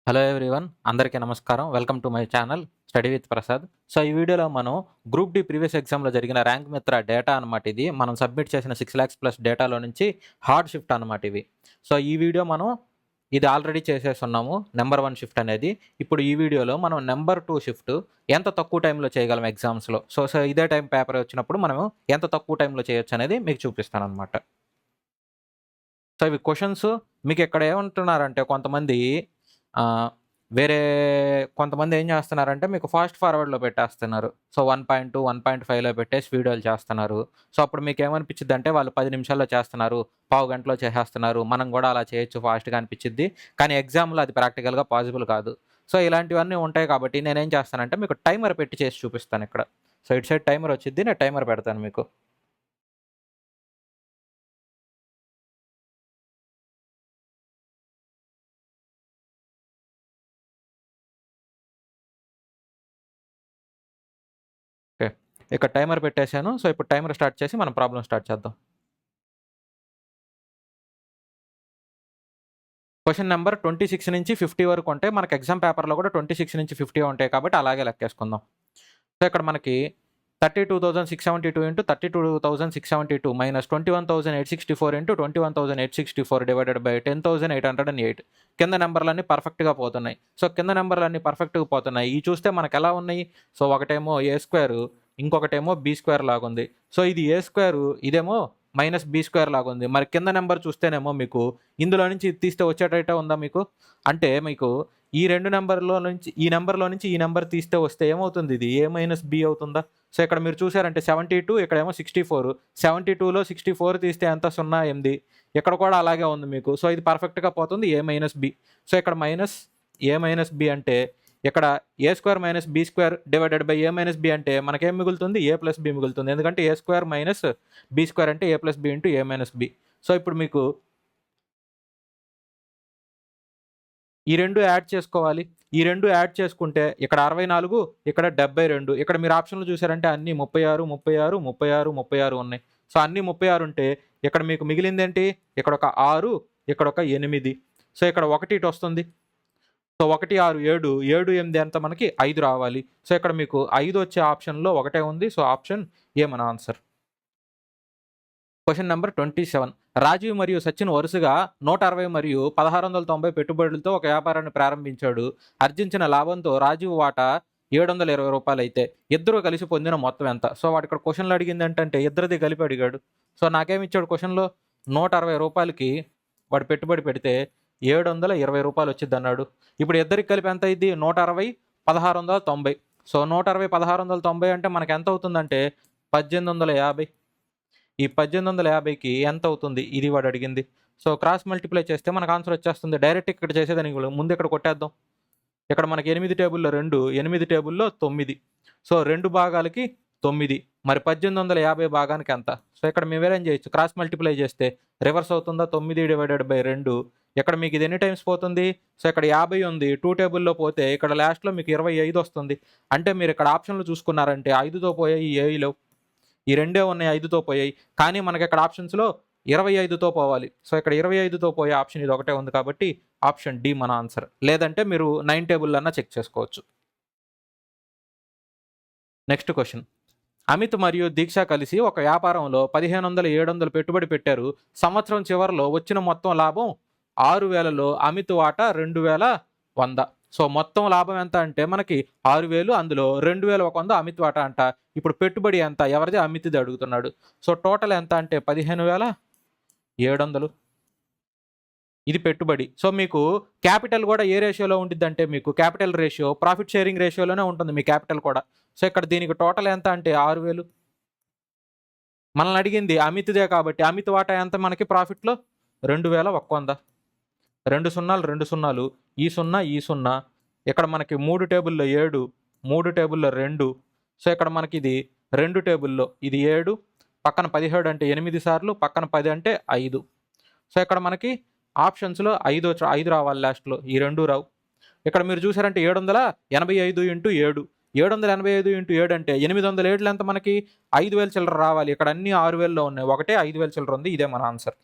Hello everyone, అందరికీ నమస్కారం. Welcome to my channel study with Prasad. So ఈ వీడియోలో మనం గ్రూప్ డి ప్రీవియస్ ఎగ్జామ్లో జరిగిన ర్యాంక్ మిత్ర డేటా అనమాట. ఇది మనం సబ్మిట్ చేసిన 6 lakhs ప్లస్ డేటాలో నుంచి హార్డ్ షిఫ్ట్ అనమాట ఇవి. సో ఈ వీడియో మనం ఇది ఆల్రెడీ చేసేస్తున్నాము, నెంబర్ 1 షిఫ్ట్ అనేది. ఇప్పుడు ఈ వీడియోలో మనం నెంబర్ 2 షిఫ్ట్ ఎంత తక్కువ టైంలో చేయగలం ఎగ్జామ్స్లో. సో ఇదే టైం పేపర్ వచ్చినప్పుడు మనం ఎంత తక్కువ టైంలో చేయొచ్చు అనేది మీకు చూపిస్తాను అనమాట. సో ఇవి క్వశ్చన్స్ మీకు ఇక్కడ ఏమంటున్నారంటే కొంతమంది ఏం చేస్తున్నారంటే మీకు ఫాస్ట్ ఫార్వర్డ్లో పెట్టేస్తున్నారు. సో 1.2 1.5లో పెట్టేసి వీడియోలు చేస్తున్నారు. సో అప్పుడు మీకు ఏమనిపించింది అంటే వాళ్ళు 10 నిమిషాల్లో చేస్తున్నారు, పావు గంటలో చేసేస్తున్నారు, మనం కూడా అలా చేయొచ్చు ఫాస్ట్గా అనిపించింది. కానీ ఎగ్జామ్లో అది ప్రాక్టికల్గా పాసిబుల్ కాదు. సో ఇలాంటివన్నీ ఉంటాయి కాబట్టి నేనేం చేస్తానంటే మీకు టైమర్ పెట్టి చేసి చూపిస్తాను ఇక్కడ. సో ఇటు సైడ్ టైమర్ వచ్చింది, నేను టైమర్ పెడతాను మీకు. ఓకే, ఇక్కడ టైమర్ పెట్టేశాను. సో ఇప్పుడు టైమర్ స్టార్ట్ చేసి మనం ప్రాబ్లం స్టార్ట్ చేద్దాం. క్వశ్చన్ నెంబర్ 26 నుంచి 50 వరకు ఉంటాయి. మనకి ఎగ్జామ్ పేపర్లో కూడా 26 నుంచి 50 ఉంటాయి కాబట్టి అలాగే లెక్కేసుకుందాం. సో ఇక్కడ మనకి 32,672 into 32,672 minus 21,864 into 21,864 divided by 10,808. కింద నెంబర్లన్నీ పర్ఫెక్ట్గా పోతున్నాయి. సో కింద నెంబర్లన్నీ పర్ఫెక్ట్గా పోతున్నాయి. ఈ చూస్తే మనకు ఎలా ఉన్నాయి? సో ఒకటేమో ఏ స్క్వేర్, ఇంకొకటేమో బి స్క్వేర్ లాగుంది. సో ఇది ఏ స్క్వేర్, ఇదేమో మైనస్ బి స్క్వేర్ లాగుంది. మరి కింద నెంబర్ చూస్తేనేమో మీకు ఇందులో నుంచి ఇది తీస్తే వచ్చేటట్టే ఉందా మీకు? అంటే మీకు ఈ రెండు నెంబర్లో నుంచి ఈ నెంబర్ తీస్తే వస్తే ఏమవుతుంది? ఇది ఏ మైనస్ బి అవుతుందా? సో ఇక్కడ మీరు చూసారంటే 72, ఇక్కడేమో 64. 72లో 64 తీస్తే ఎంత? 0, 8. ఇక్కడ కూడా అలాగే ఉంది మీకు. సో ఇది పర్ఫెక్ట్గా పోతుంది ఏ మైనస్ బి. సో ఇక్కడ మైనస్ ఏ మైనస్ బి అంటే ఇక్కడ A square minus B square divided by A minus B అంటే మనకేం మిగులుతుంది? ఏ ప్లస్ బి మిగులుతుంది. ఎందుకంటే A square minus B square అంటే A plus B into A minus B. So ఇప్పుడు మీకు ఈ రెండు యాడ్ చేసుకోవాలి. ఈ రెండు యాడ్ చేసుకుంటే ఇక్కడ 64, ఇక్కడ 72. ఇక్కడ మీరు ఆప్షన్లు చూసారంటే అన్నీ 36, 36, 36, 36 ఉన్నాయి. సో అన్నీ 36 ఉంటే ఇక్కడ మీకు మిగిలిందేంటి? ఇక్కడ ఒక 6, ఇక్కడ ఒక 8. సో ఇక్కడ 1 ఇటు వస్తుంది. సో 1, 6, 7, 7, 8 ఎంత? మనకి 5 రావాలి. సో ఇక్కడ మీకు 5 వచ్చే ఆప్షన్లో ఒకటే ఉంది. సో ఆప్షన్ ఏ మన ఆన్సర్. Question number 27. రాజీవ్ మరియు సచిన్ వరుసగా 160 మరియు 1690 పెట్టుబడులతో ఒక వ్యాపారాన్ని ప్రారంభించాడు. ఆర్జించిన లాభంతో రాజీవ్ వాటా 720 రూపాయలు అయితే ఇద్దరు కలిసి పొందిన మొత్తం ఎంత? సో వాడు ఇక్కడ క్వశ్చన్లో అడిగింది ఏంటంటే ఇద్దరిది కలిపి అడిగాడు. సో నాకేమి ఇచ్చాడు క్వశ్చన్లో? 160 రూపాయలకి వాడు పెట్టుబడి పెడితే 720 రూపాయలు వచ్చింది అన్నాడు. ఇప్పుడు ఇద్దరికి కలిపి ఎంత అయింది? 160, 1690. సో 160, 1690 అంటే మనకి ఎంత అవుతుందంటే 1850. ఈ 1850కి ఎంత అవుతుంది? ఇది వాడు అడిగింది. సో క్రాస్ మల్టిప్లై చేస్తే మనకు ఆన్సర్ వచ్చేస్తుంది. డైరెక్ట్ ఇక్కడ చేసేదానికి ముందు ఇక్కడ కొట్టేద్దాం. ఇక్కడ మనకి 8 టేబుల్లో 2, 8 టేబుల్లో 9. సో 2 భాగాలకి 9. మరి 1850 భాగానికి ఎంత? సో ఇక్కడ మేము ఏం చేయొచ్చు? క్రాస్ మల్టిప్లై చేస్తే రివర్స్ అవుతుందా? 9 డివైడెడ్ బై 2. ఇక్కడ మీకు ఇది ఎన్ని టైమ్స్ పోతుంది? సో ఇక్కడ 50 ఉంది, 2 టేబుల్లో పోతే ఇక్కడ లాస్ట్లో మీకు 25 వస్తుంది. అంటే మీరు ఇక్కడ ఆప్షన్లు చూసుకున్నారంటే 5తో పోయాయి, ఏఈలో ఈ రెండే ఉన్నాయి, 5తో పోయాయి. కానీ మనకి ఇక్కడ ఆప్షన్స్లో 25తో పోవాలి. సో ఇక్కడ 25తో పోయే ఆప్షన్ ఇది ఒకటే ఉంది కాబట్టి ఆప్షన్ డి మన ఆన్సర్. లేదంటే మీరు 9 టేబుల్ అన్నా చెక్ చేసుకోవచ్చు. Next question. అమిత్ మరియు దీక్ష కలిసి ఒక వ్యాపారంలో 1500, 700 పెట్టుబడి పెట్టారు. సంవత్సరం చివరిలో వచ్చిన మొత్తం లాభం 6000లో అమిత్ వాటా 2100. సో మొత్తం లాభం ఎంత అంటే మనకి 6000, అందులో 2100 అమిత్ వాటా అంట. ఇప్పుడు పెట్టుబడి ఎంత? ఎవరిది? అమిత్ది అడుగుతున్నాడు. సో టోటల్ ఎంత అంటే 15,700. ఇది పెట్టుబడి. సో మీకు క్యాపిటల్ కూడా ఏ రేషియోలో ఉండిద్దంటే మీకు క్యాపిటల్ రేషియో ప్రాఫిట్ షేరింగ్ రేషియోలోనే ఉంటుంది మీ క్యాపిటల్ కూడా. సో ఇక్కడ దీనికి టోటల్ ఎంత అంటే 6000. మనల్ని అడిగింది అమిత్దే కాబట్టి అమిత్ వాటా ఎంత మనకి ప్రాఫిట్లో? 2100. 2 సున్నాలు 2 సున్నాలు, ఈ 0 ఈ 0. ఇక్కడ మనకి 3 టేబుల్లో 7, 3 టేబుల్లో 2. సో ఇక్కడ మనకి ఇది 2 టేబుల్లో ఇది 7, పక్కన 17 అంటే 8 సార్లు, పక్కన 10 అంటే 5. సో ఇక్కడ మనకి ఆప్షన్స్లో 5 రావాలి లాస్ట్లో, ఈ 2 రావు. ఇక్కడ మీరు చూసారంటే 785 ఇంటూ 7. 785 ఇంటూ 7 అంటే 807 ఎంత మనకి? 5000 చిల్లర రావాలి. ఇక్కడ అన్ని 6000లో ఉన్నాయి, ఒకటే 5000 చిల్లర ఉంది. ఇదే మన ఆన్సర్.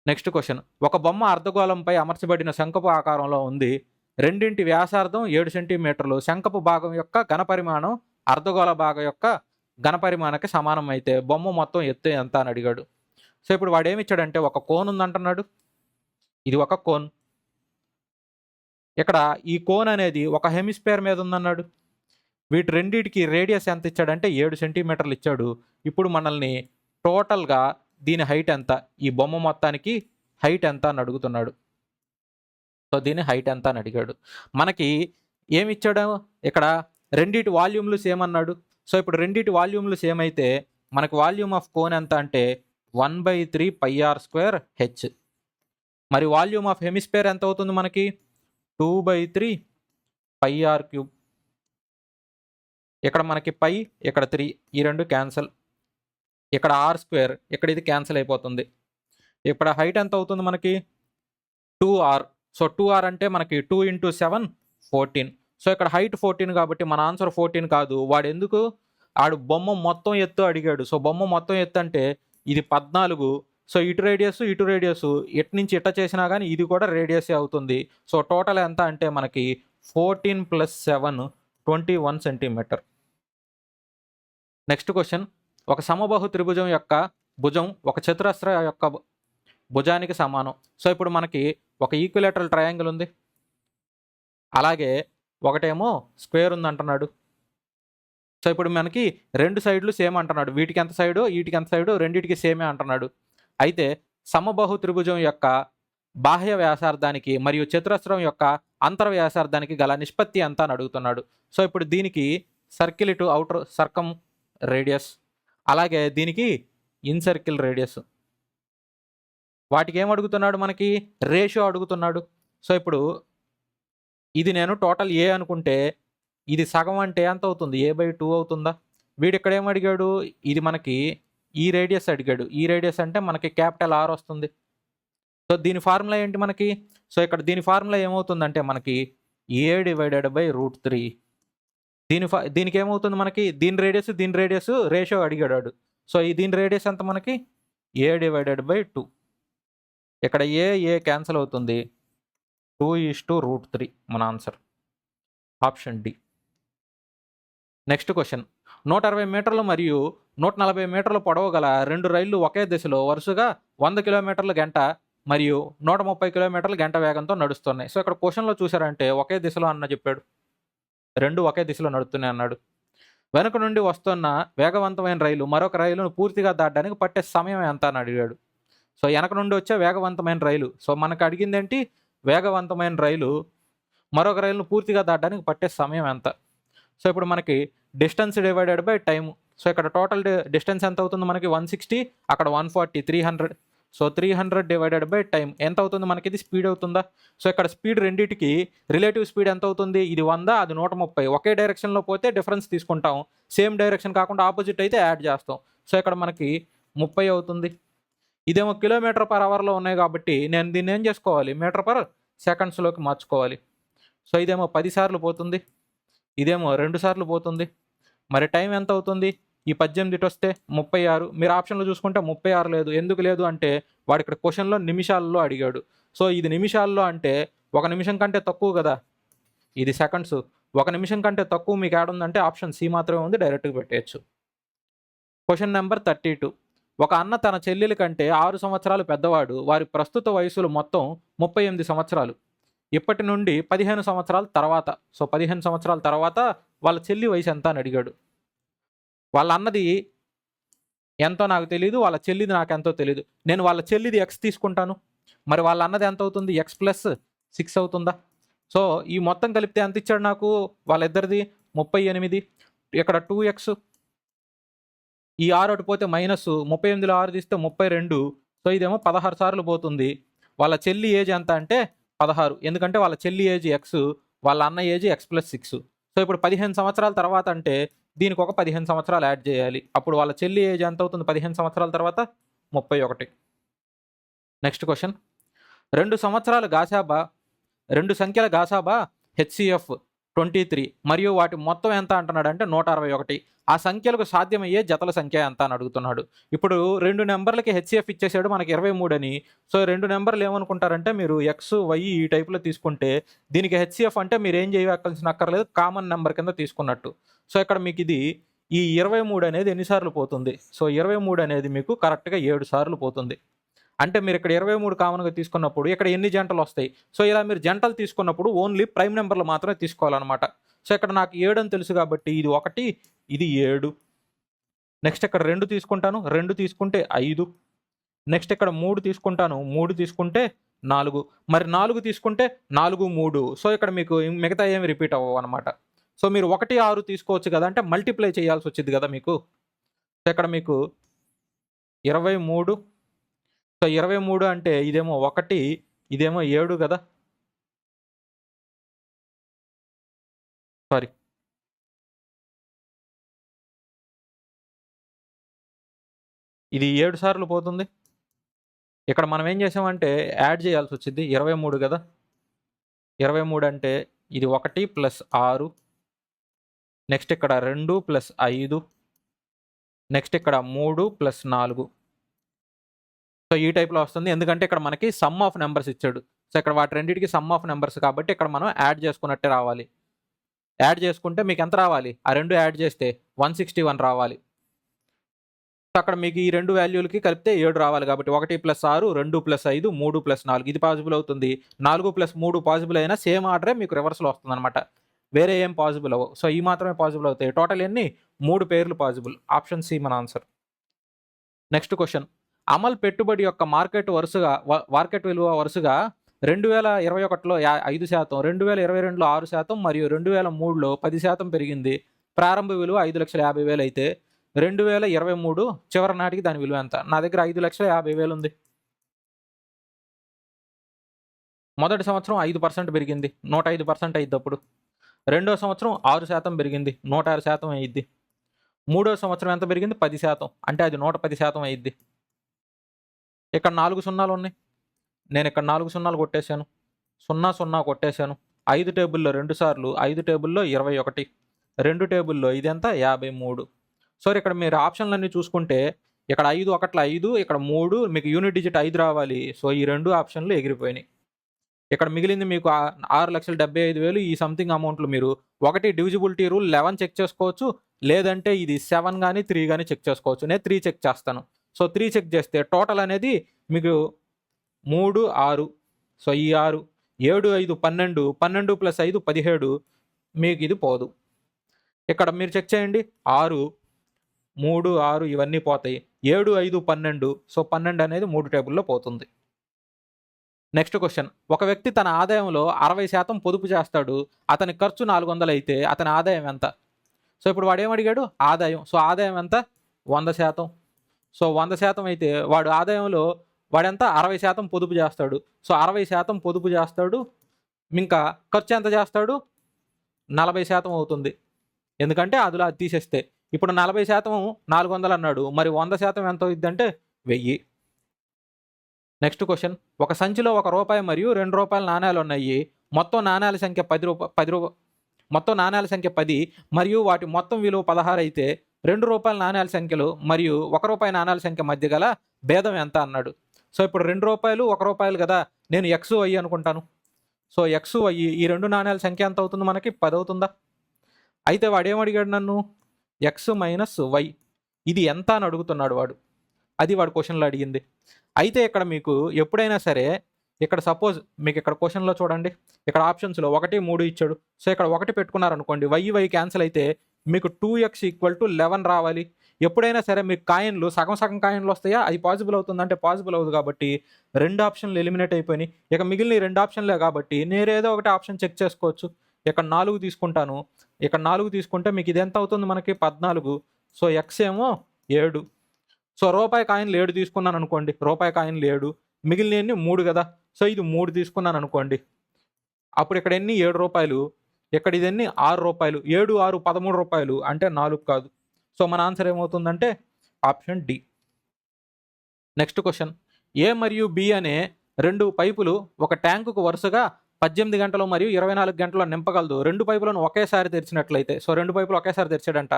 Next question. ఒక బొమ్మ అర్ధగోళంపై అమర్చబడిన శంఖపు ఆకారంలో ఉంది. రెండింటి వ్యాసార్థం 7 సెంటీమీటర్లు. శంఖపు భాగం యొక్క ఘనపరిమాణం అర్ధగోళ భాగం యొక్క ఘనపరిమాణానికి సమానం అయితే బొమ్మ మొత్తం ఎత్తు ఎంత అని అడిగాడు. సో ఇప్పుడు వాడు ఏమి ఇచ్చాడంటే ఒక కోన్ ఉందంటున్నాడు. ఇది ఒక కోన్. ఇక్కడ ఈ కోన్ అనేది ఒక హెమిస్ఫియర్ మీద ఉందన్నాడు. వీటి రెండింటికి రేడియస్ ఎంత ఇచ్చాడంటే 7 సెంటీమీటర్లు ఇచ్చాడు. ఇప్పుడు మనల్ని టోటల్గా దీని హైట్ ఎంత, ఈ బొమ్మ మొత్తానికి హైట్ ఎంత అని అడుగుతున్నాడు. సో దీని హైట్ ఎంత అని అడిగాడు. మనకి ఏమి ఇచ్చాడు ఇక్కడ, రెండిటి వాల్యూమ్లు సేమ్ అన్నాడు. సో ఇప్పుడు రెండిటి వాల్యూమ్లు సేమ్ అయితే మనకి వాల్యూమ్ ఆఫ్ కోన్ ఎంత అంటే 1/3 πr² h. మరి వాల్యూమ్ ఆఫ్ హెమిస్ఫియర్ ఎంత అవుతుంది మనకి 2/3 πr³. ఇక్కడ మనకి పై, ఇక్కడ 3, ఈ రెండు క్యాన్సల్. ఇక్కడ r², ఇక్కడ ఇది క్యాన్సిల్ అయిపోతుంది. ఇక్కడ హైట్ ఎంత అవుతుంది మనకి 2r. సో 2r అంటే మనకి 2 × 7 14. సో ఇక్కడ హైట్ 14 కాబట్టి మన ఆన్సర్ 14 కాదు. వాడు ఎందుకు ఆడు బొమ్మ మొత్తం ఎత్తు అడిగాడు. సో బొమ్మ మొత్తం ఎత్తు అంటే ఇది 14. సో ఇటు రేడియస్ ఇటు నుంచి ఇట్ట చేసినా కానీ ఇది కూడా రేడియసే అవుతుంది. సో టోటల్ ఎంత అంటే మనకి 14 + 7 21 సెంటీమీటర్. Next question. ఒక సమబాహు త్రిభుజం యొక్క భుజం ఒక చతురస్ర యొక్క భుజానికి సమానం. సో ఇప్పుడు మనకి ఒక ఈక్విలేటరల్ ట్రయాంగిల్ ఉంది, అలాగే ఒకటేమో స్క్వేర్ ఉంది అంటున్నాడు. సో ఇప్పుడు మనకి రెండు సైడ్లు సేమ్ అంటున్నాడు. వీటికి ఎంత సైడు, వీటికి ఎంత సైడు, రెండింటికి సేమే అంటున్నాడు. అయితే సమబాహు త్రిభుజం యొక్క బాహ్య వ్యాసార్థానికి మరియు చతురస్రం యొక్క అంతర్ వ్యాసార్థానికి గల నిష్పత్తి ఎంత అని అడుగుతున్నాడు. సో ఇప్పుడు దీనికి సర్కిల్ టు అవుటర్ సర్కమ్ రేడియస్, అలాగే దీనికి ఇన్సర్కిల్ రేడియస్. వాటికి ఏం అడుగుతున్నాడు, మనకి రేషియో అడుగుతున్నాడు. సో ఇప్పుడు ఇది నేను టోటల్ ఏ అనుకుంటే ఇది సగం అంటే ఎంత అవుతుంది, a/2 అవుతుందా? వీడు ఇక్కడ ఏం అడిగాడు, ఇది మనకి ఈ రేడియస్ అడిగాడు. ఈ రేడియస్ అంటే మనకి క్యాపిటల్ R వస్తుంది. సో దీని ఫార్ములా ఏంటి మనకి, సో ఇక్కడ దీని ఫార్ములా ఏమవుతుందంటే మనకి a/√3. దీనికి ఏమవుతుంది మనకి, దీని రేడియస్ రేషియో అడిగాడు. సో దీని రేడియస్ ఎంత మనకి a/2. ఇక్కడ ఏ క్యాన్సిల్ అవుతుంది, 2:√3 మన answer option D. Next question. 160 మీటర్లు మరియు 140 మీటర్ల పొడవు గల రెండు రైళ్లు ఒకే దిశలో వరుసగా 100 కిలోమీటర్ల గంట మరియు 130 కిలోమీటర్ల గంట వేగంతో నడుస్తున్నాయి. సో ఇక్కడ క్వశ్చన్లో చూసారంటే ఒకే దిశలో అన్న చెప్పాడు, రెండు ఒకే దిశలో నడుస్తున్నాయి అన్నాడు. వెనుక నుండి వస్తున్న వేగవంతమైన రైలు మరొక రైలును పూర్తిగా దాటడానికి పట్టే సమయం ఎంత అని అడిగాడు. సో వెనక నుండి వచ్చే వేగవంతమైన రైలు, సో మనకు అడిగింది ఏంటి, వేగవంతమైన రైలు మరొక రైలును పూర్తిగా దాటడానికి పట్టే సమయం ఎంత. సో ఇప్పుడు మనకి distance divided by time. So ఇక్కడ టోటల్ డిస్టెన్స్ ఎంత అవుతుంది మనకి 160, అక్కడ 140, 300. సో 300 డివైడెడ్ బై టైం ఎంత అవుతుంది మనకి, ఇది స్పీడ్ అవుతుందా. సో ఇక్కడ స్పీడ్ రెండింటికి రిలేటివ్ స్పీడ్ ఎంత అవుతుంది, ఇది 100, అది 130. ఒకే డైరెక్షన్లో పోతే డిఫరెన్స్ తీసుకుంటాం, సేమ్ డైరెక్షన్ కాకుండా ఆపోజిట్ అయితే యాడ్ చేస్తాం. సో ఇక్కడ మనకి 30 అవుతుంది. ఇదేమో km/hలో ఉన్నాయి కాబట్టి నేను దీన్ని ఏం చేసుకోవాలి, మీటర్/సెకండ్స్లోకి మార్చుకోవాలి. సో ఇదేమో 10 సార్లు పోతుంది, ఇదేమో 2 సార్లు పోతుంది. మరి టైం ఎంత అవుతుంది, ఈ 18 ఇటు వస్తే 36. మీరు ఆప్షన్లో చూసుకుంటే 36 లేదు. ఎందుకు లేదు అంటే వాడు ఇక్కడ క్వశ్చన్లో నిమిషాల్లో అడిగాడు. సో ఇది నిమిషాల్లో అంటే 1 నిమిషం కంటే తక్కువ కదా, ఇది సెకండ్స్. 1 నిమిషం కంటే తక్కువ మీకు ఏడుందంటే ఆప్షన్ సి మాత్రమే ఉంది, డైరెక్ట్గా పెట్టేయచ్చు. Question number 32. ఒక అన్న తన చెల్లెలి కంటే 6 సంవత్సరాలు పెద్దవాడు. వారి ప్రస్తుత వయసులు మొత్తం 38 సంవత్సరాలు. ఇప్పటి నుండి 15 సంవత్సరాల తర్వాత, సో 15 సంవత్సరాల తర్వాత వాళ్ళ చెల్లి వయసు ఎంత అని అడిగాడు. వాళ్ళ అన్నది ఎంతో నాకు తెలియదు, వాళ్ళ చెల్లిది నాకు ఎంతో తెలియదు. నేను వాళ్ళ చెల్లిది x తీసుకుంటాను, మరి వాళ్ళ అన్నది ఎంత అవుతుంది, x+6 అవుతుందా. సో ఈ మొత్తం కలిపితే ఎంత ఇచ్చాడు నాకు, వాళ్ళిద్దరిది 38, ఇక్కడ 2x, ఈ 6 ఒకటి పోతే మైనస్, 38లో 6 తీస్తే 32. సో ఇదేమో 16 సార్లు పోతుంది. వాళ్ళ చెల్లి ఏజ్ ఎంత అంటే 16, ఎందుకంటే వాళ్ళ చెల్లి ఏజ్ x, వాళ్ళ అన్న ఏజ్ x+6. సో ఇప్పుడు 15 సంవత్సరాల తర్వాత అంటే దీనికి ఒక 15 సంవత్సరాలు యాడ్ చేయాలి. అప్పుడు వాళ్ళ చెల్లి ఏజ్ ఎంత అవుతుంది 15 సంవత్సరాల తర్వాత, 31. Next question. 2 సంఖ్యల గాసాబా HCF 23 మరియు వాటి మొత్తం ఎంత అంటున్నాడు అంటే 161. ఆ సంఖ్యలకు సాధ్యమయ్యే జతల సంఖ్య ఎంత అని అడుగుతున్నాడు. ఇప్పుడు 2 నంబర్లకి హెచ్‌సిఎఫ్ ఇచ్చేసాడు మనకి 23 అని. సో 2 నంబర్లు ఏమనుకుంటారంటే మీరు ఎక్స్, వై ఈ టైప్‌లో తీసుకుంటే దీనికి హెచ్‌సిఎఫ్ అంటే మీరేం చేయవలసినక్కర్లేదు. కామన్ నంబర్ కింద తీసుకున్నట్టు. సో ఇక్కడ మీకిది ఈ 23 అనేది ఎన్ని సార్లు పోతుంది? సో 23 అనేది మీకు కరెక్ట్‌గా 7 సార్లు పోతుంది. అంటే మీరిక్కడ 23 కామన్‌గా తీసుకున్నప్పుడు ఇక్కడ ఎన్ని జంటలొస్తాయి? సో ఇలా మీరు జంటలు తీసుకున్నప్పుడు ఓన్లీ ప్రైమ్ నంబర్‌లు మాత్రమే తీసుకోవాలనమాట. సో ఇక్కడ నాకు 7 అని తెలుసు కాబట్టి ఇది 1, ఇది 7. నెక్స్ట్ ఇక్కడ 2 తీసుకుంటాను. 2 తీసుకుంటే 5. నెక్స్ట్ ఇక్కడ 3 తీసుకుంటాను. 3 తీసుకుంటే 4. మరి 4 తీసుకుంటే 4, 3. సో ఇక్కడ మీకు మిగతా ఏమి రిపీట్ అవ్వవనమాట. సో మీరు 1, 6 తీసుకోవచ్చు కదా! అంటే మల్టిప్లై చేయాల్సొచ్చిద్ది కదా మీకు. సో ఇక్కడ మీకు 23 సో 23 అంటే ఇదేమో 1, ఇదేమో 7 గదా! సారీ. ఇది 7 సార్లు పోతుంది. ఇక్కడ మనం ఏం చేసామంటే యాడ్ చేయాల్సొచ్చిద్ది. 23 గదా! 23 అంటే ఇది 1 + 6. నెక్స్ట్ ఇక్కడ 2 + 5. నెక్స్ట్ ఇక్కడ 3 + 4. సో ఈ టైప్‌లో వస్తుంది. ఎందుకంటే ఇక్కడ మనకి సమ్ ఆఫ్ నంబర్స్ ఇచ్చాడు. సో ఇక్కడ వాటి రెండిటికి సమ్ ఆఫ్ నంబర్స్ కాబట్టి ఇక్కడ మనం యాడ్ చేసుకున్నట్టే రావాలి. యాడ్ చేసుకుంటే మీకెంత రావాలి? ఆ 2 యాడ్ చేస్తే 161 రావాలి. సో అక్కడ మీకు ఈ 2 వాల్యూలకి కలిపితే 7 రావాలి కాబట్టి 1 + 6, 2 + 5, 3 + 4 ఇది పాసిబుల్ అవుతుంది. 4 + 3 పాసిబుల్ అయినా సేమ్ ఆర్డరే మీకు రివర్స్‌లో వస్తుందనమాట. వేరే ఏం పాసిబుల్ అవ్వవు. సో ఈ మాత్రమే పాసిబుల్ అవుతాయి. టోటల్ ఎన్ని? 3 పేర్లు పాసిబుల్. ఆప్షన్ సి మన ఆన్సర్. Next question. అమల్ పెట్టుబడి యొక్క మార్కెట్ విలువ వరుసగా 2021లో 5%, 2022లో 6% మరియు 2003లో 10% పెరిగింది. ప్రారంభ విలువ 5,50,000 అయితే 2023 చివరి నాటికి దాని విలువ ఎంత? నా దగ్గర 5,50,000 ఉంది. మొదటి సంవత్సరం 5% పెరిగింది. 105% అయ్యిద్దప్పుడు. రెండో సంవత్సరం 6% పెరిగింది. 106% అయ్యిద్ది. మూడో సంవత్సరం ఎంత పెరిగింది? 10%. అంటే అది 110% అయ్యిద్ది. ఇక్కడ 4 సున్నాలున్నాయి. నేనిక్కడ 4 సున్నాలు కొట్టేశాను. 0, 0 కొట్టేశాను. 5 టేబుల్‌లో 2 సార్లు, 5 టేబుల్‌లో 21. 2 టేబుల్‌లో ఇదెంత? 53. సో ఇక్కడ మీరు ఆప్షన్‌లన్నీ చూసుకుంటే ఇక్కడ 5 ఒకట్ల 5, ఇక్కడ 3 మీకు యూనిట్ డిజిట్ 5 రావాలి. సో ఈ 2 ఆప్షన్‌లు ఎగిరిపోయినాయి. ఇక్కడ మిగిలింది మీకు 6,75,000 ఈ సంథింగ్ అమౌంట్‌లు మీరు ఒకటి డివిజిబిలిటీ రూల్ 11 చెక్ చేసుకోవచ్చు. లేదంటే ఇది 7 గాని, 3 గాని చెక్ చేసుకోవచ్చు. నేను 3 చెక్ చేస్తాను. సో 3 చెక్ చేస్తే టోటల్ అనేది మీకు 3, 6. సో ఈ 6, 7, 5, 12, 12 + 5 17 మీకు ఇది పోదు. ఇక్కడ మీరు చెక్ చేయండి. 6, 3, 6 ఇవన్నీ పోతాయి. 7, 5, 12. సో 12 అనేది 3 టేబుల్‌లో పోతుంది. Next question. ఒక వ్యక్తి తన ఆదాయంలో 60% పొదుపు చేస్తాడు. అతని ఖర్చు 400 అయితే అతని ఆదాయం ఎంత? సో ఇప్పుడు వాడేమడిగాడు? ఆదాయం. సో ఆదాయం ఎంత? 100%. సో 100% అయితే వాడు ఆదాయంలో వాడెంత? 60% పొదుపు చేస్తాడు. సో 60% పొదుపు చేస్తాడు. ఇంకా ఖర్చు ఎంత చేస్తాడు? 40% అవుతుంది. ఎందుకంటే అందులో అది తీసేస్తే. ఇప్పుడు 40% 400 అన్నాడు. మరి 100% ఎంత అవుద్దంటే 1000. Next question. ఒక సంచిలో ₹1 మరియు ₹2 నాణేలున్నాయి. మొత్తం నాణేల సంఖ్య 10 మరియు వాటి మొత్తం విలువ 16 అయితే ₹2 నాణేల సంఖ్యలు మరియు ₹1 నాణేల సంఖ్య మధ్య గల భేదం ఎంత అన్నాడు. సో ఇప్పుడు ₹2, ₹1 కదా! నేను ఎక్స్, వై అనుకుంటాను. సో ఎక్స్, వై ఈ 2 నాణేల సంఖ్య ఎంత అవుతుంది మనకి? 10 అవుతుందా? అయితే వాడేమడిగాడు నన్ను? ఎక్స్ మైనస్ వై ఇది ఎంత అని అడుగుతున్నాడు వాడు. అది వాడు క్వెషన్‌లో అడిగింది. అయితే ఇక్కడ మీకు ఎప్పుడైనా సరే ఇక్కడ సపోజ్ మీకు ఇక్కడ క్వెషన్‌లో చూడండి. ఇక్కడ ఆప్షన్స్‌లో 1, 3 ఇచ్చాడు. సో ఇక్కడ 1 పెట్టుకున్నారనుకోండి. వై క్యాన్సిల్ అయితే మీకు 2x = 11 రావాలి. ఎప్పుడైనా సరే మీకు కాయిన్‌లు సగం సగం కాయిన్‌లు వస్తాయా? అది పాసిబుల్ అవుతుందంటే పాసిబుల్ అవ్వదు కాబట్టి 2 ఆప్షన్‌లు ఎలిమినేట్ అయిపోయినాయి. ఇక మిగిలిన 2 ఆప్షన్‌లే కాబట్టి నేనేదో ఒకటి ఆప్షన్ చెక్ చేసుకోవచ్చు. ఇక్కడ 4 తీసుకుంటాను. ఇక్కడ 4 తీసుకుంటే మీకు ఇది ఎంత అవుతుంది మనకి? 14. సో x ఏమో 7. సో రూపాయి కాయిన్‌లు 7 తీసుకున్నాననుకోండి. రూపాయి కాయిన్‌లు 7 మిగిలినయన్ని 3 గదా! సో ఇది 3 తీసుకున్నాననుకోండి. అప్పుడు ఇక్కడ ఎన్ని? ₹7. ఇక్కడ ఇదెన్ని? ₹6. 7, 6 ₹13 అంటే 4 కాదు. సో మన ఆన్సర్ ఏమవుతుందంటే option D. Next question. A మరియు బి అనే 2 పైపులు ఒక ట్యాంకుకు వరుసగా 18 గంటలు మరియు 24 గంటల్లో నింపగలదు. 2 పైపులను ఒకేసారి తెరిచినట్లయితే. సో 2 పైపులు ఒకేసారి తెరిచాడంట.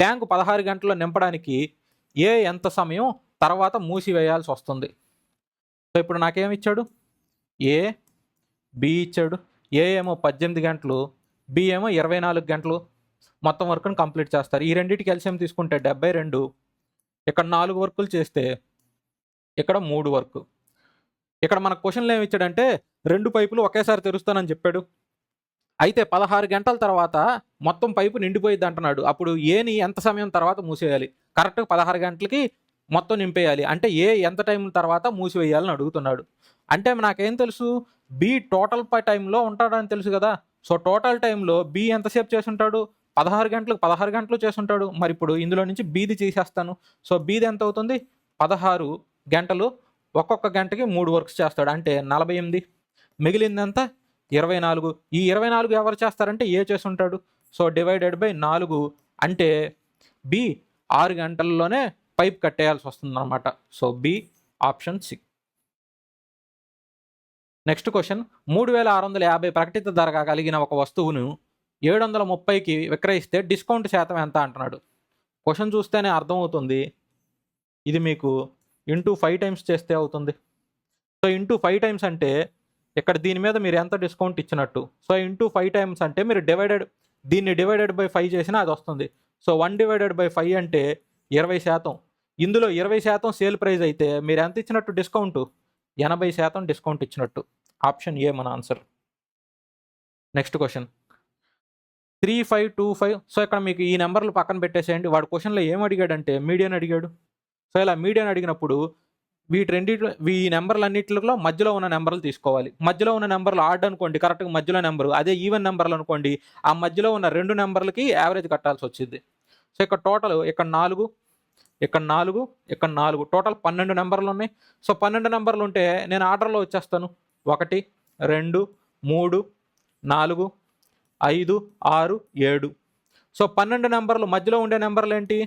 ట్యాంకు 16 గంటల్లో నింపడానికి ఎంత సమయం తర్వాత మూసివేయాల్సి వస్తుంది? సో ఇప్పుడు నాకేమిచ్చాడు? ఏ, బి ఇచ్చాడు. ఏ ఏమో 18 గంటలు, బి ఏమో 24 గంటలు మొత్తం వర్క్ను కంప్లీట్ చేస్తారు. ఈ రెండింటికి ఎల్సిఎం తీసుకుంటే 72. ఇక్కడ 4 వర్కులు చేస్తే ఇక్కడ 3 వర్క్. ఇక్కడ మన క్వశ్చన్లో ఏమి ఇచ్చాడంటే 2 పైపులు ఒకేసారి తెరుస్తానని చెప్పాడు. అయితే 16 గంటల తర్వాత మొత్తం పైపు నిండిపోయిద్ది అంటున్నాడు. అప్పుడు ఏని ఎంత సమయం తర్వాత మూసేయాలి? కరెక్ట్గా 16 గంటలకి మొత్తం నింపేయాలి. అంటే ఏ ఎంత టైం తర్వాత మూసివేయాలని అడుగుతున్నాడు. అంటే నాకేం తెలుసు? బి టోటల్ టైంలో ఉంటాడని తెలుసు కదా. సో టోటల్ టైంలో బి ఎంతసేపు చేసి ఉంటాడు? 16 గంటలు చేసి ఉంటాడు. మరి ఇప్పుడు ఇందులో నుంచి బీది తీసేస్తాను. సో బీది ఎంత అవుతుంది? 16 గంటలు, ఒక్కొక్క గంటకి 3 వర్క్స్ చేస్తాడు. అంటే 48. మిగిలిందంతా 24. ఈ 24 ఎవరు చేస్తారంటే ఏ చేసి ఉంటాడు. సో డివైడెడ్ బై 4 అంటే బి 6 గంటల్లోనే పైప్ కట్టేయాల్సి వస్తుంది అనమాట. So B option C. Next question, 3650 ప్రకటిత ధర కలిగిన ఒక వస్తువును 730కి విక్రయిస్తే డిస్కౌంట్ శాతం ఎంత అంటున్నాడు. క్వశ్చన్ చూస్తేనే అర్థమవుతుంది. ఇది మీకు ఇంటూ 5 టైమ్స్ చేస్తే అవుతుంది. సో ఇంటూ 5 టైమ్స్ అంటే ఇక్కడ దీని మీద మీరు ఎంత డిస్కౌంట్ ఇచ్చినట్టు. సో ఇంటూ 5 టైమ్స్ అంటే మీరు దీన్ని డివైడెడ్ బై 5 చేసినా అది వస్తుంది. సో 1/5 అంటే 20%. ఇందులో 20% సేల్ ప్రైస్ అయితే మీరు ఎంత ఇచ్చినట్టు డిస్కౌంట్? 80% డిస్కౌంట్ ఇచ్చినట్టు. ఆప్షన్ ఏ మన ఆన్సర్. Next question 3525. సో ఇక్కడ మీకు ఈ నెంబర్లు పక్కన పెట్టేసేయండి. వాడు క్వశ్చన్లో ఏం అడిగాడంటే మీడియన్ అడిగాడు. సో ఇలా మీడియన్ అడిగినప్పుడు ఈ నెంబర్లన్నింటిలో మధ్యలో ఉన్న నెంబర్లు తీసుకోవాలి. మధ్యలో ఉన్న నెంబర్లు ఆడ్ అనుకోండి, కరెక్ట్గా మధ్యలో నెంబరు. అదే ఈవెన్ నెంబర్లు అనుకోండి, ఆ మధ్యలో ఉన్న 2 నెంబర్లకి యావరేజ్ కట్టాల్సి వచ్చింది. సో ఇక్కడ టోటల్ ఇక్కడ 4, ఇక్కడ 4, ఇక్కడ 4, టోటల్ 12 నెంబర్లు ఉన్నాయి. సో 12 నెంబర్లు ఉంటే నేను ఆర్డర్లో వచ్చేస్తాను. 1, 2, 3, 4, 5, 6, 7. సో 12 నెంబర్లు మధ్యలో ఉండే నెంబర్లు ఏంటి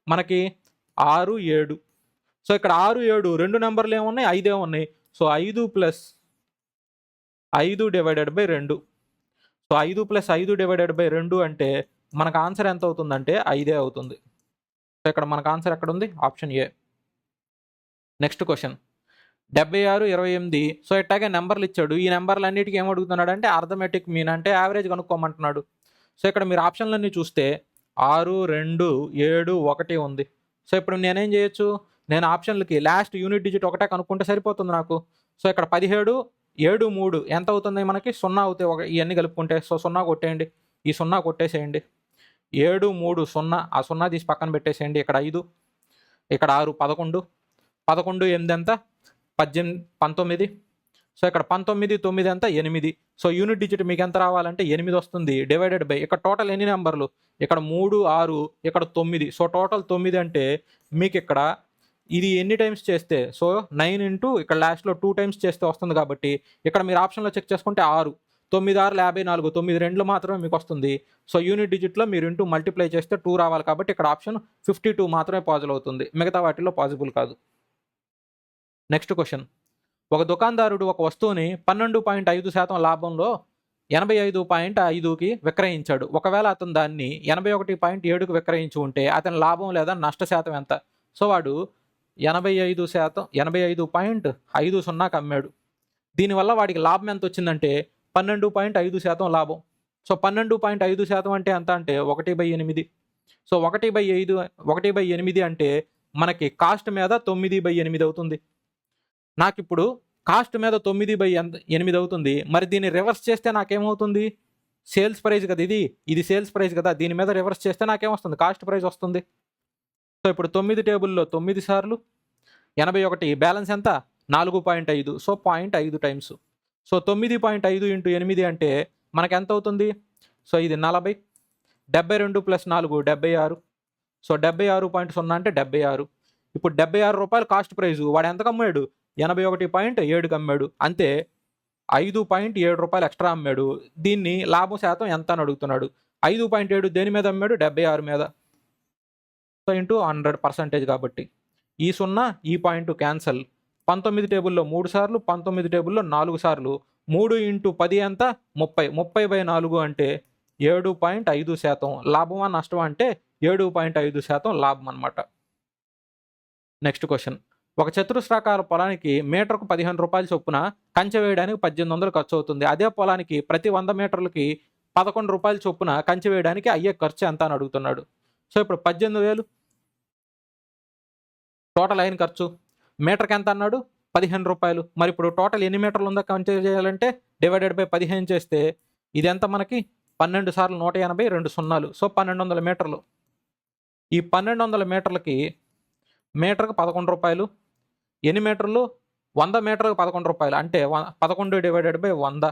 మనకి? 6, 7. సో ఇక్కడ 6, 7 2 నెంబర్లు ఏమున్నాయి? 5 ఉన్నాయి. So 5 + 5 divided by 2. So 5 + 5 divided by 2 అంటే మనకు ఆన్సర్ ఎంత అవుతుందంటే 5 అవుతుంది. సో ఇక్కడ మనకు ఆన్సర్ ఎక్కడ ఉంది? Option A. Next question 76, 28. So ఇట్టాగే నెంబర్లు ఇచ్చాడు. ఈ నెంబర్లు అన్నిటికీ ఏం అడుగుతున్నాడు అంటే అర్థమెటిక్ మీన్ అంటే యావరేజ్ కనుక్కోమంటున్నాడు. సో ఇక్కడ మీరు ఆప్షన్లన్నీ చూస్తే 6, 2, 7, 1 ఉంది. సో ఇప్పుడు నేనేం చేయొచ్చు? నేను ఆప్షన్లకి లాస్ట్ యూనిట్ డిజిట్ ఒకటే కనుక్కుంటే సరిపోతుంది నాకు. సో ఇక్కడ 17, 7, 3 ఎంత అవుతుంది మనకి? 0 అవుతాయి ఇవన్నీ కలుపుకుంటే. సో 0 కొట్టేయండి, ఈ 0 కొట్టేసేయండి. 7, 3, 0. ఆ 0 తీసి పక్కన పెట్టేసేయండి. ఇక్కడ 5, ఇక్కడ 6, 11. 11, 8 ఎంత? 19. సో ఇక్కడ 19, 9 ఎంత? 8. సో యూనిట్ డిజిట్ మీకు ఎంత రావాలంటే 8 వస్తుంది. డివైడెడ్ బై ఇక్కడ టోటల్ ఎన్ని నెంబర్లు? ఇక్కడ 3, 6, ఇక్కడ 9. సో టోటల్ 9 అంటే మీకు ఇక్కడ ఇది ఎన్ని టైమ్స్ చేస్తే? సో 9 ఇంటూ ఇక్కడ లాస్ట్లో 2 టైమ్స్ చేస్తే వస్తుంది. కాబట్టి ఇక్కడ మీరు ఆప్షన్లో చెక్ చేసుకుంటే 6, 9, 6, 54, 9 2 మాత్రమే మీకు వస్తుంది. సో యూనిట్ డిజిట్లో మీరు ఇంటూ మల్టిప్లై చేస్తే 2 రావాలి. కాబట్టి ఇక్కడ ఆప్షన్ 52 మాత్రమే పాజిబుల్ అవుతుంది. మిగతా వాటిల్లో పాజిబుల్ కాదు. నెక్స్ట్ క్వశ్చన్, ఒక దుకాణదారుడు ఒక వస్తువుని 12.5% లాభంలో 85.5కి విక్రయించాడు. ఒకవేళ అతను దాన్ని 81.7కి విక్రయించి ఉంటే అతని లాభం లేదా నష్ట శాతం ఎంత? సో వాడు 85.50కి అమ్మాడు. దీనివల్ల వాడికి లాభం ఎంత వచ్చిందంటే 12.5% లాభం. సో 12.5% అంటే ఎంత అంటే 1/8. సో 1/8 అంటే మనకి కాస్ట్ మీద 9/8 అవుతుంది. నాకు ఇప్పుడు కాస్ట్ మీద 9/8 అవుతుంది. మరి దీన్ని రివర్స్ చేస్తే నాకేమవుతుంది? సేల్స్ ప్రైస్ కదా ఇది సేల్స్ ప్రైస్ కదా. దీని మీద రివర్స్ చేస్తే నాకేమొస్తుంది? కాస్ట్ ప్రైస్ వస్తుంది. సో ఇప్పుడు 9 టేబుల్లో 9 సార్లు 81, బ్యాలెన్స్ ఎంత? 4.5. So 0.5 times. సో 9.5 ఇంటూ 8 అంటే మనకు ఎంత అవుతుంది? సో ఇది 40. 72 + 4 76. సో 76.0 అంటే 76. ఇప్పుడు 76 రూపాయలు కాస్ట్ ప్రైజు. వాడు ఎంతకు అమ్మాడు? 81.7కి అమ్మాడు. అంతే 5.7 రూపాయలు ఎక్స్ట్రా అమ్మాడు. దీన్ని లాభం శాతం ఎంత అని అడుగుతున్నాడు. 5.7 దేని మీద అమ్మాడు? 76 మీద. సో ఇంటూ 100% కాబట్టి ఈ 0 ఈ పాయింట్ క్యాన్సల్. 19 టేబుల్లో 3 సార్లు, 19 టేబుల్లో 4 సార్లు 3 × 10 ఎంత 30. 30/4 అంటే 7.5%. లాభమా నష్టమా అంటే 7.5% లాభం అనమాట. Next question. ఒక చతురస్రాకార పొలానికి మీటర్కు 15 రూపాయల చొప్పున కంచె వేయడానికి 1800 ఖర్చు అవుతుంది. అదే పొలానికి ప్రతి 100 మీటర్లకి 11 రూపాయల చొప్పున కంచె వేయడానికి అయ్యే ఖర్చు ఎంత అని అడుగుతున్నాడు. సో ఇప్పుడు 18,000 టోటల్ అయిన ఖర్చు, మీటర్కి ఎంత అన్నాడు 15 రూపాయలు. మరి ఇప్పుడు టోటల్ ఎన్ని మీటర్లు ఉందో కంచె చేయాలంటే /15 చేస్తే ఇది ఎంత మనకి 12 సార్లు 180 2 సున్నాలు. సో 1200 మీటర్లు. ఈ 1200 మీటర్లకి మీటర్కి 11 రూపాయలు. ఎన్ని మీటర్లు 100 మీటర్కి 11 రూపాయలు అంటే 11/100.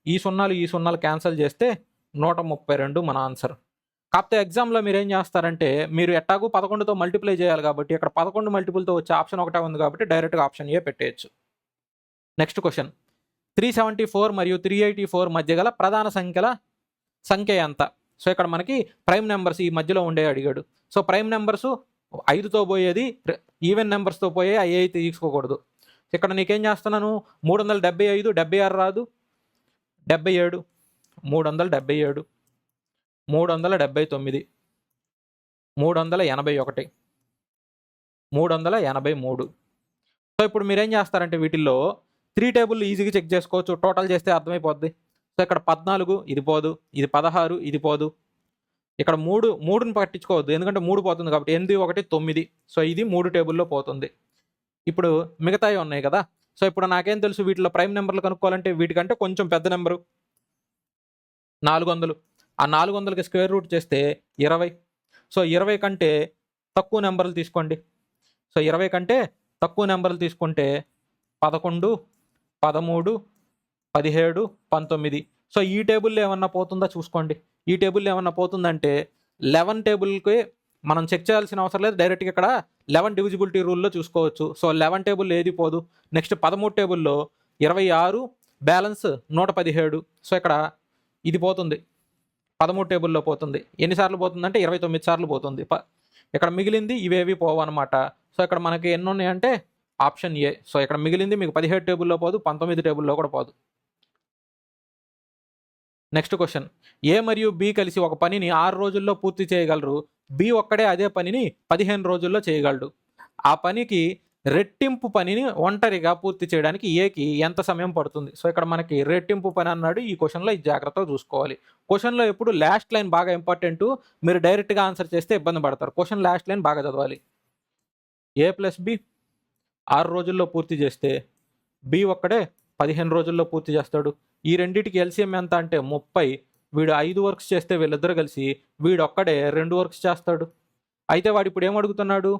ఈ సున్నాలు క్యాన్సిల్ చేస్తే 132 మన ఆన్సర్. కాకపోతే ఎగ్జామ్లో మీరు ఏం చేస్తారంటే మీరు ఎట్టాగు 11తో మల్టిప్లై చేయాలి కాబట్టి ఇక్కడ 11 మల్టిపుల్తో వచ్చే ఆప్షన్ ఒకటే ఉంది కాబట్టి డైరెక్ట్గా ఆప్షన్ ఏ పెట్టేయచ్చు. Next question. 374 మరియు 384 మధ్య గల ప్రధాన సంఖ్య ఎంత? సో ఇక్కడ మనకి ప్రైమ్ నెంబర్స్ ఈ మధ్యలో ఉండే అడిగాడు. సో ప్రైమ్ నెంబర్స్ 5తో పోయేది, ఈవెన్ నెంబర్స్తో పోయే అవి అయితే తీసుకోకూడదు. ఇక్కడ నీకేం చేస్తున్నాను 375, 76 రాదు, 77, 377, 379, 381, 383. సో ఇప్పుడు మీరేం చేస్తారంటే వీటిల్లో 3 టేబుల్ ఈజీగా చెక్ చేసుకోవచ్చు, టోటల్ చేస్తే అర్థమైపోద్ది. సో ఇక్కడ 14 ఇది పోదు, ఇది 16 ఇది పోదు, ఇక్కడ 3ని పట్టించుకోవద్దు ఎందుకంటే 3 పోతుంది కాబట్టి 8, 1, 9. సో ఇది 3 టేబుల్లో పోతుంది. ఇప్పుడు మిగతాయి ఉన్నాయి కదా. సో ఇప్పుడు నాకేం తెలుసు వీటిలో ప్రైమ్ నెంబర్లు కనుక్కోవాలంటే వీటికంటే కొంచెం పెద్ద నెంబరు 400. ఆ 400కి స్క్వేర్ రూట్ చేస్తే 20. సో 20 కంటే తక్కువ నెంబర్లు తీసుకోండి. సో 20 కంటే తక్కువ నెంబర్లు తీసుకుంటే 11, 13, 17, 19. సో ఈ టేబుల్లో ఏమన్నా పోతుందా చూసుకోండి. ఈ టేబుల్లో ఏమన్నా పోతుందంటే 11 టేబుల్కి మనం చెక్ చేయాల్సిన అవసరం లేదు, డైరెక్ట్గా ఇక్కడ 11 డివిజిబిలిటీ రూల్లో చూసుకోవచ్చు. సో 11 టేబుల్ ఏది పోదు. నెక్స్ట్ 13 టేబుల్లో 26 బ్యాలెన్స్ 117. సో ఇక్కడ ఇది పోతుంది, 13 టేబుల్లో పోతుంది. ఎన్నిసార్లు పోతుందంటే 29 సార్లు పోతుంది. ఇక్కడ మిగిలింది ఇవేవి పోవు అనమాట. సో ఇక్కడ మనకి ఎన్ని ఉన్నాయంటే ఆప్షన్ ఏ. సో ఇక్కడ మిగిలింది మీకు 17 టేబుల్లో పోదు, 19 టేబుల్లో కూడా పోదు. Next question. ఏ మరియు బి కలిసి ఒక పనిని 6 రోజుల్లో పూర్తి చేయగలరు. బి ఒక్కడే అదే పనిని 15 రోజుల్లో చేయగలడు. ఆ పనికి రెట్టింపు పనిని ఒంటరిగా పూర్తి చేయడానికి ఏకి ఎంత సమయం పడుతుంది? సో ఇక్కడ మనకి రెట్టింపు పని అన్నాడు. ఈ క్వశ్చన్లో ఇది జాగ్రత్తగా చూసుకోవాలి. క్వశ్చన్లో ఎప్పుడు లాస్ట్ లైన్ బాగా ఇంపార్టెంట్. మీరు డైరెక్ట్గా ఆన్సర్ చేస్తే ఇబ్బంది పడతారు. క్వశ్చన్ లాస్ట్ లైన్ బాగా చదవాలి. ఏ ప్లస్ బి 6 రోజుల్లో పూర్తి చేస్తే బి ఒక్కడే 15 రోజుల్లో పూర్తి చేస్తాడు. ఈ రెండింటికి ఎల్సిఎం ఎంత అంటే 30. వీడు 5 వర్క్స్ చేస్తే వీళ్ళిద్దరు కలిసి వీడు ఒక్కడే 2 వర్క్స్ చేస్తాడు. అయితే వాడు ఇప్పుడు ఏమడుగుతున్నాడు,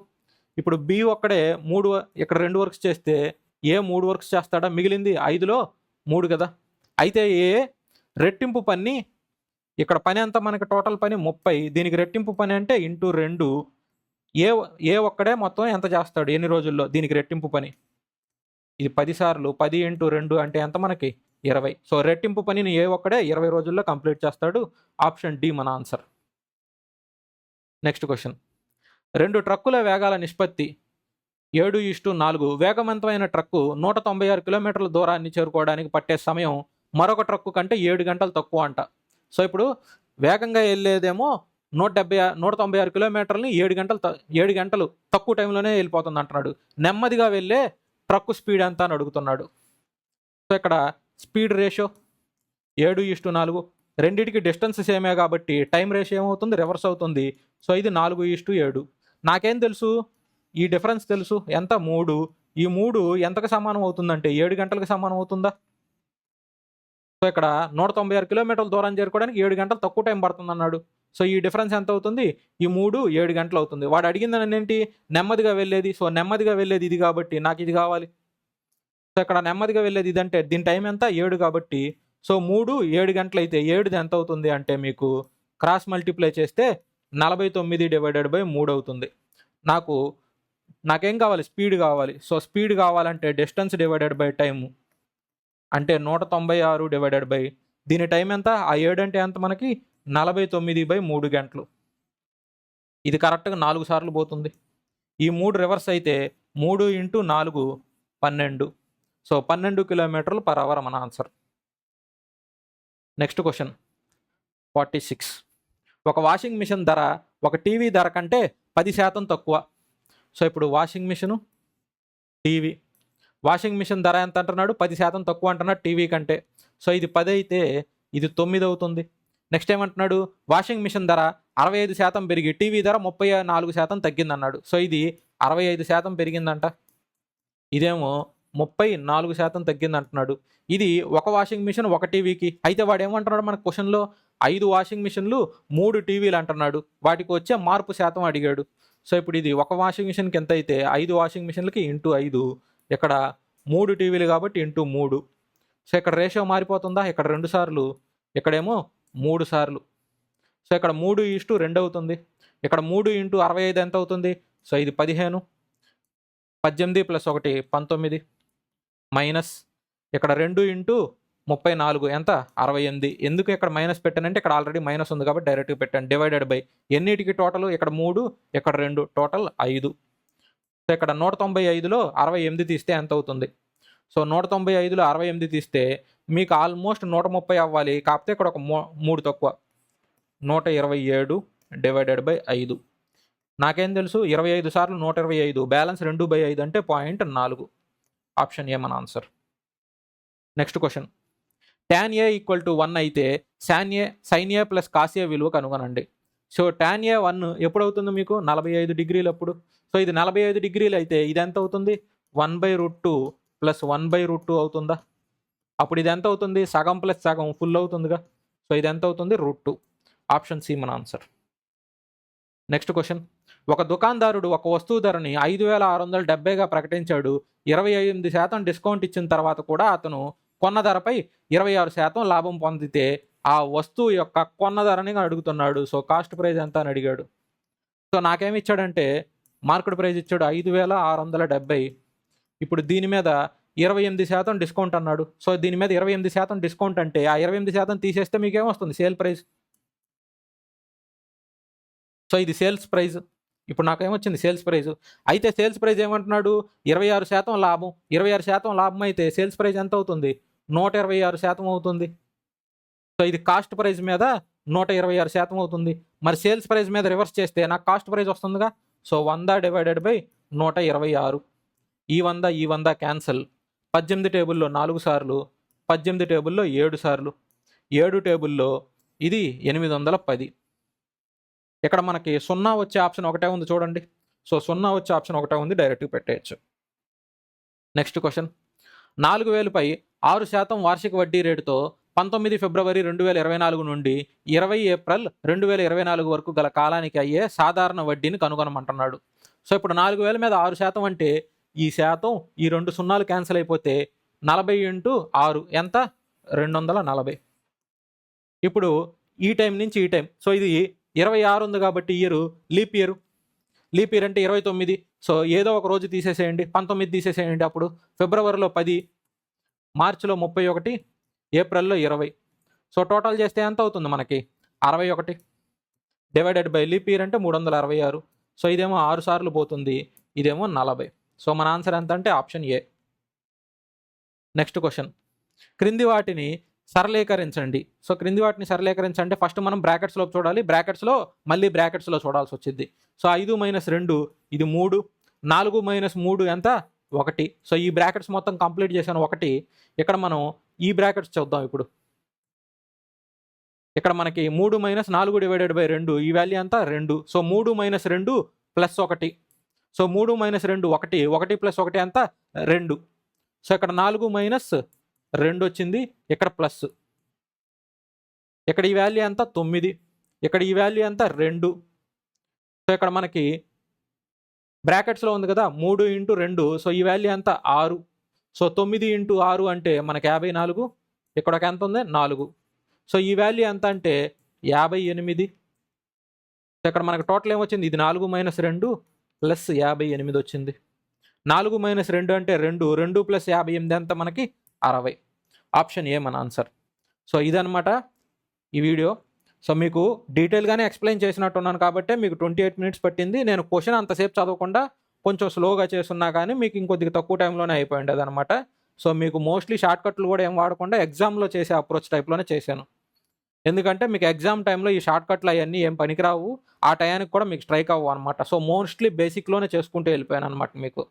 ఇప్పుడు బి ఒక్కడే 3 ఇక్కడ 2 వర్క్స్ చేస్తే ఏ 3 వర్క్స్ చేస్తాడా? మిగిలింది 5లో 3 కదా. అయితే ఏ రెట్టింపు పని, ఇక్కడ పని అంతా మనకి టోటల్ పని 30, దీనికి రెట్టింపు పని అంటే ఇంటూ 2. ఏ ఒక్కడే మొత్తం ఎంత చేస్తాడు ఎన్ని రోజుల్లో? దీనికి రెట్టింపు పని ఇది 10 సార్లు, 10 × 2 అంటే ఎంత మనకి 20. సో రెట్టింపు పనిని ఏ ఒక్కడే 20 రోజుల్లో కంప్లీట్ చేస్తాడు. ఆప్షన్ డి మన ఆన్సర్. Next question. 2 ట్రక్కుల వేగాల నిష్పత్తి 7:4. వేగవంతమైన ట్రక్కు 196 కిలోమీటర్ల దూరాన్ని చేరుకోవడానికి పట్టే సమయం మరొక ట్రక్కు కంటే 7 గంటలు తక్కువ అంట. సో ఇప్పుడు వేగంగా వెళ్ళేదేమో 196 కిలోమీటర్లని 7 గంటలు తక్కువ టైంలోనే వెళ్ళిపోతుంది అంటున్నాడు. నెమ్మదిగా వెళ్ళే ట్రక్కు స్పీడ్ ఎంత అని అడుగుతున్నాడు. సో ఇక్కడ స్పీడ్ రేషియో 7:4. రెండింటికి డిస్టెన్స్ సేమే కాబట్టి టైం రేషియో ఏమవుతుంది? రివర్స్ అవుతుంది. సో ఇది 4:7. నాకేం తెలుసు? ఈ డిఫరెన్స్ తెలుసు ఎంత? 3. ఈ 3 ఎంతకు సమానం అవుతుందంటే 7 గంటలకు సమానం అవుతుందా? సో ఇక్కడ 196 కిలోమీటర్ల దూరం చేరుకోవడానికి 7 గంటలు తక్కువ టైం పడుతుంది అన్నాడు. సో ఈ డిఫరెన్స్ ఎంత అవుతుంది? ఈ 3 7 గంటలు అవుతుంది. వాడు అడిగిందని ఏంటి? నెమ్మదిగా వెళ్ళేది. సో నెమ్మదిగా వెళ్ళేది ఇది కాబట్టి నాకు ఇది కావాలి. సో ఇక్కడ నెమ్మదిగా వెళ్ళేది ఇదంటే దీని టైం ఎంత? 7 కాబట్టి సో 3 7 గంటలు అయితే 7 ఎంత అవుతుంది అంటే మీకు క్రాస్ మల్టిప్లై చేస్తే 49/3 అవుతుంది. నాకేం కావాలి? స్పీడ్ కావాలి. సో స్పీడ్ కావాలంటే డిస్టెన్స్ డివైడెడ్ బై టైము అంటే 196 దీని టైం ఎంత? ఆ 7 అంటే ఎంత మనకి 49/3 గంటలు. ఇది కరెక్ట్గా 4 సార్లు పోతుంది. ఈ 3 రివర్స్ అయితే 3 × 4 12. సో 12 కిలోమీటర్లు పర్ అవర్ మన ఆన్సర్. Next question 46. ఒక వాషింగ్ మిషన్ ధర ఒక టీవీ ధర కంటే 10% తక్కువ. సో ఇప్పుడు washing machine, TV. Washing machine ధర ఎంత అంటున్నాడు? 10% తక్కువ అంటున్నాడు టీవీ కంటే. సో ఇది 10 అయితే ఇది 9 అవుతుంది. నెక్స్ట్ ఏమంటున్నాడు? వాషింగ్ మిషన్ ధర 65% పెరిగి టీవీ ధర 34% తగ్గిందన్నాడు. సో ఇది 65% పెరిగిందంట, ఇదేమో 34% తగ్గిందంటున్నాడు. ఇది ఒక వాషింగ్ మిషన్ ఒక టీవీకి. అయితే వాడు ఏమంటున్నాడు మన క్వశ్చన్లో? 5 వాషింగ్ మిషన్లు 3 టీవీలు అంటున్నాడు. వాటికి వచ్చే మార్పు శాతం అడిగాడు. సో ఇప్పుడు ఇది ఒక వాషింగ్ మిషన్కి ఎంత అయితే 5 వాషింగ్ మిషన్లకి ఇంటూ 5, ఇక్కడ 3 టీవీలు కాబట్టి ఇంటూ 3. సో ఇక్కడ రేషియో మారిపోతుందా? ఇక్కడ 2 సార్లు, ఇక్కడేమో 3 సార్లు. సో ఇక్కడ 3:2 అవుతుంది. ఇక్కడ 3 × 65 ఎంత అవుతుంది? సో ఇది 15, 18 + 1 19, మైనస్ ఇక్కడ 2 × 34 ఎంత? 68. ఎందుకు ఇక్కడ మైనస్ పెట్టానంటే ఇక్కడ ఆల్రెడీ మైనస్ ఉంది కాబట్టి డైరెక్ట్గా పెట్టాను. డివైడెడ్ బై ఎన్నిటికి టోటల్? ఇక్కడ 3, ఇక్కడ 2, టోటల్ 5. సో ఇక్కడ 195లో 68 తీస్తే ఎంత అవుతుంది? సో 195లో 68 తీస్తే మీకు ఆల్మోస్ట్ 130 అవ్వాలి. కాకపోతే ఇక్కడ ఒక 3 తక్కువ, 127 డివైడెడ్ బై 5. నాకేం తెలుసు? 25 సార్లు 125, బ్యాలెన్స్ 2/5 అంటే 0.4. ఆప్షన్ ఏ మన answer. Next question. tan A = 1 అయితే sin A + cos A విలువ కనుగొనండి. సో tan A 1 ఎప్పుడు అవుతుంది మీకు? 45 డిగ్రీలు అప్పుడు. సో ఇది 45 డిగ్రీలు అయితే ఇది ఎంత అవుతుంది? 1/√2 + 1/√2 అవుతుందా? అప్పుడు ఇది ఎంత అవుతుంది? సగం ప్లస్ సగం ఫుల్ అవుతుందిగా. సో ఇది ఎంత అవుతుంది? √2. ఆప్షన్ సి మన ఆన్సర్. Next question. ఒక దుకాణదారుడు ఒక వస్తువు ధరని 5,670గా ప్రకటించాడు. 28% డిస్కౌంట్ ఇచ్చిన తర్వాత కూడా అతను కొన్న ధరపై 26% లాభం పొందితే ఆ వస్తువు యొక్క కొన్న ధరని అడుగుతున్నాడు. సో కాస్ట్ ప్రైస్ ఎంత అని అడిగాడు. సో నాకేమి ఇచ్చాడంటే మార్కెట్ ప్రైస్ ఇచ్చాడు 5,670. ఇప్పుడు దీని మీద 28% డిస్కౌంట్ అన్నాడు. సో దీని మీద 28% డిస్కౌంట్ అంటే ఆ 28% తీసేస్తే మీకేమొస్తుంది? Sale price. సో ఇది సేల్స్ ప్రైస్. ఇప్పుడు నాకేమొచ్చింది? Sales price. అయితే సేల్స్ ప్రైస్ ఏమంటున్నాడు? 26% లాభం. 26% లాభం అయితే సేల్స్ ప్రైస్ ఎంత అవుతుంది? 126% అవుతుంది. సో ఇది కాస్ట్ ప్రైస్ మీద 126% అవుతుంది. మరి సేల్స్ ప్రైస్ మీద రివర్స్ చేస్తే నాకు కాస్ట్ ప్రైస్ వస్తుందిగా. So 100 divided by 126. ఈ 100 క్యాన్సల్. 18 టేబుల్లో 4 సార్లు, 18 టేబుల్లో 7 సార్లు, 7 టేబుల్లో ఇది 810. ఇక్కడ మనకి 0 వచ్చే ఆప్షన్ ఒకటే ఉంది చూడండి. సో 0 వచ్చే ఆప్షన్ ఒకటే ఉంది, డైరెక్ట్గా పెట్టేయచ్చు. Next question. 4,000పై 6% వార్షిక వడ్డీ రేటుతో 19 ఫిబ్రవరి 2024 నుండి 20 ఏప్రిల్ 2024 వరకు గల కాలానికి అయ్యే సాధారణ వడ్డీని కనుగొనమంటున్నాడు. సో ఇప్పుడు 4,000 మీద 6% అంటే ఈ శాతం ఈ 2 సున్నాలు క్యాన్సిల్ అయిపోతే 40 × 6 ఎంత? 240. ఇప్పుడు ఈ టైం నుంచి ఈ టైం, సో ఇది 26 ఉంది కాబట్టి year leap year. Leap year అంటే 29. సో ఏదో ఒక రోజు తీసేసేయండి, 19 తీసేసేయండి. అప్పుడు ఫిబ్రవరిలో 10, మార్చిలో 31, ఏప్రిల్లో 20. సో టోటల్ చేస్తే ఎంత అవుతుంది మనకి? 61 డివైడెడ్ బై లీప్ ఇయర్ అంటే 366. సో ఇదేమో 6 సార్లు పోతుంది, ఇదేమో 40. సో మన ఆన్సర్ ఎంత అంటే ఆప్షన్ ఏ. Next question. క్రింది వాటిని సరళీకరించండి. సో క్రింది వాటిని సరళీకరించండి. ఫస్ట్ మనం బ్రాకెట్స్లో చూడాలి, బ్రాకెట్స్లో మళ్ళీ బ్రాకెట్స్లో చూడాల్సి వచ్చింది. సో 5 - 2 ఇది 3, 4 - 3 ఎంత? 1. సో ఈ బ్రాకెట్స్ మొత్తం కంప్లీట్ చేశాను 1. ఇక్కడ మనం ఈ బ్రాకెట్స్ చూద్దాం. ఇప్పుడు ఇక్కడ మనకి 3 - 4 డివైడెడ్ బై 2 ఈ వాల్యూ ఎంత? 2. సో 3 - 2 + 1. సో 3 - 2 1, 1 + 1 ఎంత? 2. సో ఇక్కడ 4 - 2 వచ్చింది, ఇక్కడ ప్లస్. ఇక్కడ ఈ వాల్యూ ఎంత? 9. ఇక్కడ ఈ వాల్యూ ఎంత? 2. సో ఇక్కడ మనకి బ్రాకెట్స్లో ఉంది కదా 3 × 2. సో ఈ వాల్యూ ఎంత? 6. సో 9 × 6 అంటే మనకి 54. ఇక్కడ ఒక ఎంత ఉంది? 4. సో ఈ వాల్యూ ఎంత అంటే 58. సో ఇక్కడ మనకి టోటల్ ఏమొచ్చింది? ఇది 4 - 2 + 58 వచ్చింది. 4 - 2 అంటే 2, 2 + 58 ఎంత మనకి? 60. ఆప్షన్ ఏ మన ఆన్సర్. సో ఇదనమాట ఈ వీడియో. సో మీకు డీటెయిల్గానే ఎక్స్ప్లెయిన్ చేసినట్టున్నాను కాబట్టి మీకు 28 మినిట్స్ పట్టింది. నేను క్వశ్చన్ అంతసేపు చదవకుండా కొంచెం స్లోగా చేస్తున్నా కానీ మీకు ఇంకొద్దిగా తక్కువ టైంలోనే అయిపోయింది అదనమాట. సో మీకు మోస్ట్లీ షార్ట్ కట్లు కూడా ఏం వాడకుండా ఎగ్జామ్లో చేసే అప్రోచ్ టైప్లోనే చేశాను. ఎందుకంటే మీకు ఎగ్జామ్ టైంలో ఈ షార్ట్ కట్లు అవన్నీ ఏం పనికిరావు, ఆ టయానికి కూడా మీకు స్ట్రైక్ అవ్వవు అనమాట. సో మోస్ట్లీ బేసిక్లోనే చేసుకుంటూ వెళ్ళిపోయాను అనమాట మీకు.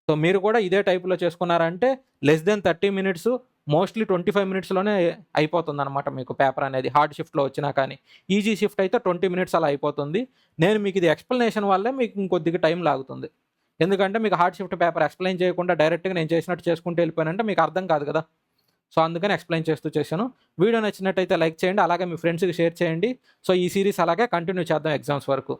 సో మీరు కూడా ఇదే టైప్లో చేసుకున్నారంటే లెస్ దెన్ 30 మినిట్స్, మోస్ట్లీ 25 మినిట్స్లోనే అయిపోతుంది అనమాట మీకు పేపర్ అనేది. హార్డ్ షిఫ్ట్లో వచ్చినా కానీ, ఈజీ షిఫ్ట్ అయితే 20 మినిట్స్ అలా అయిపోతుంది. నేను మీకు ఇది ఎక్స్ప్లెనేషన్ వల్లే మీకు ఇంకొద్దిగా టైం లాగుతుంది. ఎందుకంటే మీకు హార్డ్ షిఫ్ట్ పేపర్ ఎక్స్ప్లెయిన్ చేయకుండా డైరెక్ట్గా నేను చేసినట్టు చేసుకుంటూ వెళ్ళిపోయానంటే మీకు అర్థం కాదు కదా. సో అందుకని ఎక్స్ప్లెయిన్ చేస్తూ చేశాను. వీడియో నచ్చినట్టయితే లైక్ చేయండి, అలాగే మీ ఫ్రెండ్స్కి షేర్ చేయండి. సో ఈ సిరీస్ అలాగే కంటిన్యూ చేద్దాం ఎగ్జామ్స్ వరకు.